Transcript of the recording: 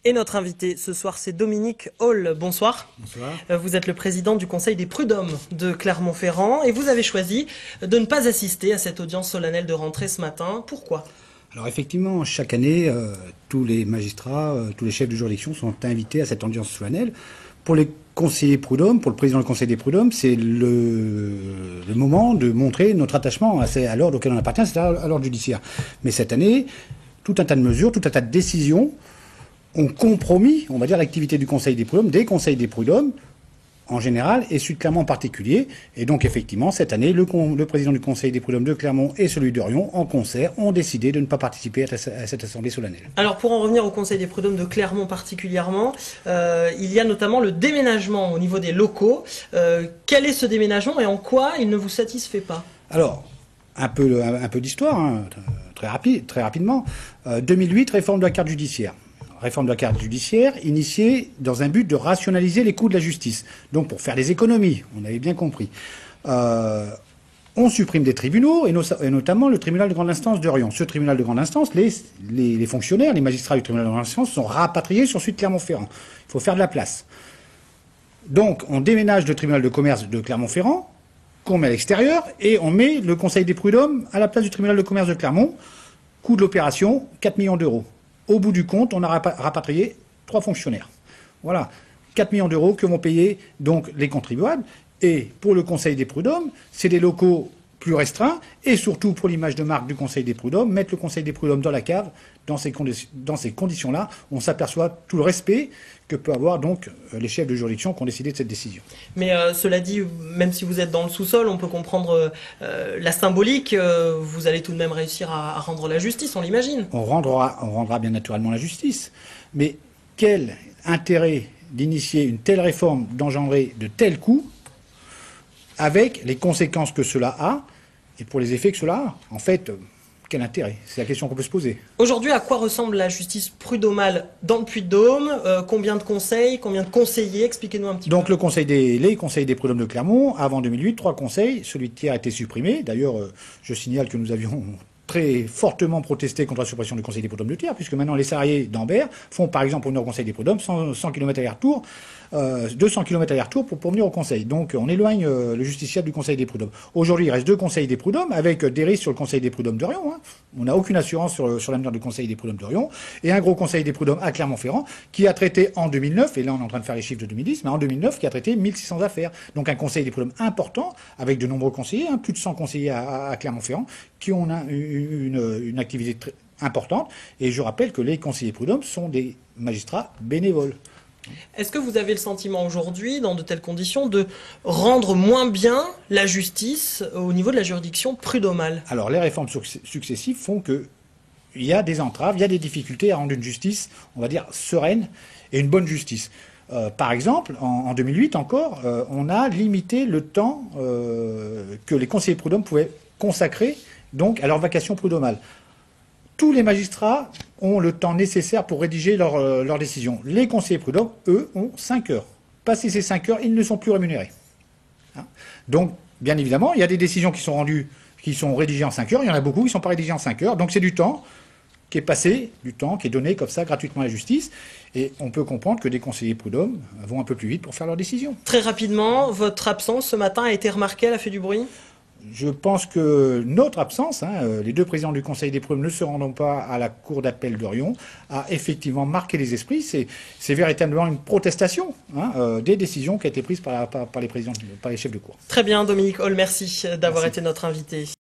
Et notre invité ce soir, c'est Dominique Hall. Bonsoir. Bonsoir. Vous êtes le président du Conseil des prud'hommes de Clermont-Ferrand et vous avez choisi de ne pas assister à cette audience solennelle de rentrée ce matin. Pourquoi ? Alors effectivement, chaque année, tous les magistrats, tous les chefs de juridiction sont invités à cette audience solennelle. Pour les conseillers prud'hommes, pour le président du Conseil des prud'hommes, c'est le moment de montrer notre attachement à l'ordre auquel on appartient, c'est-à-dire à l'ordre judiciaire. Mais cette année, tout un tas de mesures, tout un tas de décisions ont compromis, on va dire, l'activité du Conseil des prud'hommes, des conseils des prud'hommes en général et celui de Clermont en particulier. Et donc effectivement, cette année, le président du Conseil des prud'hommes de Clermont et celui d'Orion, en concert, ont décidé de ne pas participer à cette assemblée solennelle. Alors pour en revenir au Conseil des prud'hommes de Clermont particulièrement, il y a notamment le déménagement au niveau des locaux. Quel est ce déménagement et en quoi il ne vous satisfait pas ? Alors, un peu d'histoire, hein, très rapidement. 2008, réforme de la carte judiciaire. Réforme de la carte judiciaire initiée dans un but de rationaliser les coûts de la justice. Donc pour faire des économies, on avait bien compris. On supprime des tribunaux, et notamment le tribunal de grande instance d'Orion. Ce tribunal de grande instance, les fonctionnaires, les magistrats du tribunal de grande instance sont rapatriés sur celui de Clermont-Ferrand. Il faut faire de la place. Donc on déménage le tribunal de commerce de Clermont-Ferrand, qu'on met à l'extérieur, et on met le Conseil des prud'hommes à la place du tribunal de commerce de Clermont. Coût de l'opération, 4 millions d'euros. Au bout du compte, on a rapatrié 3 fonctionnaires. Voilà, 4 millions d'euros que vont payer donc les contribuables. Et pour le Conseil des prud'hommes, c'est des locaux plus restreints. Et surtout, pour l'image de marque du Conseil des prud'hommes, mettre le Conseil des prud'hommes dans la cave, dans ces conditions-là, on s'aperçoit tout le respect que peut avoir donc les chefs de juridiction qui ont décidé de cette décision. Mais cela dit, même si vous êtes dans le sous-sol, on peut comprendre la symbolique. Vous allez tout de même réussir à rendre la justice, on l'imagine. On rendra bien naturellement la justice. Mais quel intérêt d'initier une telle réforme, d'engendrer de tels coûts, avec les conséquences que cela a, et pour les effets que cela a. En fait, quel intérêt? C'est la question qu'on peut se poser. Aujourd'hui, à quoi ressemble la justice prud'homale dans le Puy-de-Dôme? Combien de conseils, combien de conseillers? Expliquez-nous un petit peu. Donc les conseils des prud'hommes de Clermont, avant 2008, 3 conseils. Celui de Thiers a été supprimé. D'ailleurs, je signale que nous avions très fortement protesté contre la suppression du Conseil des prud'hommes de Thiers, puisque maintenant les salariés d'Ambert font par exemple au Conseil des prud'hommes 100 km aller-retour, 200 km aller-retour pour venir au Conseil. Donc on éloigne le justiciable du Conseil des prud'hommes. Aujourd'hui, il reste 2 conseils des prud'hommes, avec des risques sur le Conseil des prud'hommes d'Orion. Hein. On n'a aucune assurance sur l'avenir du Conseil des prud'hommes d'Orion. Et un gros Conseil des prud'hommes à Clermont-Ferrand, qui a traité en 2009, et là on est en train de faire les chiffres de 2010, mais en 2009, qui a traité 1600 affaires. Donc un Conseil des prud'hommes important, avec de nombreux conseillers, hein, plus de 100 conseillers à Clermont-Ferrand, qui ont une activité très importante. Et je rappelle que les conseillers prud'hommes sont des magistrats bénévoles. Est-ce que vous avez le sentiment aujourd'hui, dans de telles conditions, de rendre moins bien la justice au niveau de la juridiction prud'homale? Alors les réformes successives font qu'il y a des entraves, il y a des difficultés à rendre une justice, on va dire, sereine et une bonne justice. Par exemple, en 2008 encore, on a limité le temps que les conseillers prud'hommes pouvaient consacrer donc à leur vacation prud'homale. Tous les magistrats ont le temps nécessaire pour rédiger leur décision. Les conseillers prud'hommes, eux, ont 5 heures. Passé ces 5 heures, ils ne sont plus rémunérés. Hein. Donc, bien évidemment, il y a des décisions qui sont rendues, qui sont rédigées en 5 heures. Il y en a beaucoup qui ne sont pas rédigées en 5 heures. Donc c'est du temps qui est passé, du temps qui est donné comme ça gratuitement à la justice. Et on peut comprendre que des conseillers prud'hommes vont un peu plus vite pour faire leurs décisions. Très rapidement, votre absence ce matin a été remarquée, elle a fait du bruit? Je pense que notre absence, hein, les 2 présidents du Conseil des prud'hommes ne se rendant pas à la cour d'appel d'Orion, a effectivement marqué les esprits. C'est véritablement une protestation des décisions qui ont été prises par les chefs de cour. Très bien, Dominique Hall, merci d'avoir été notre invité.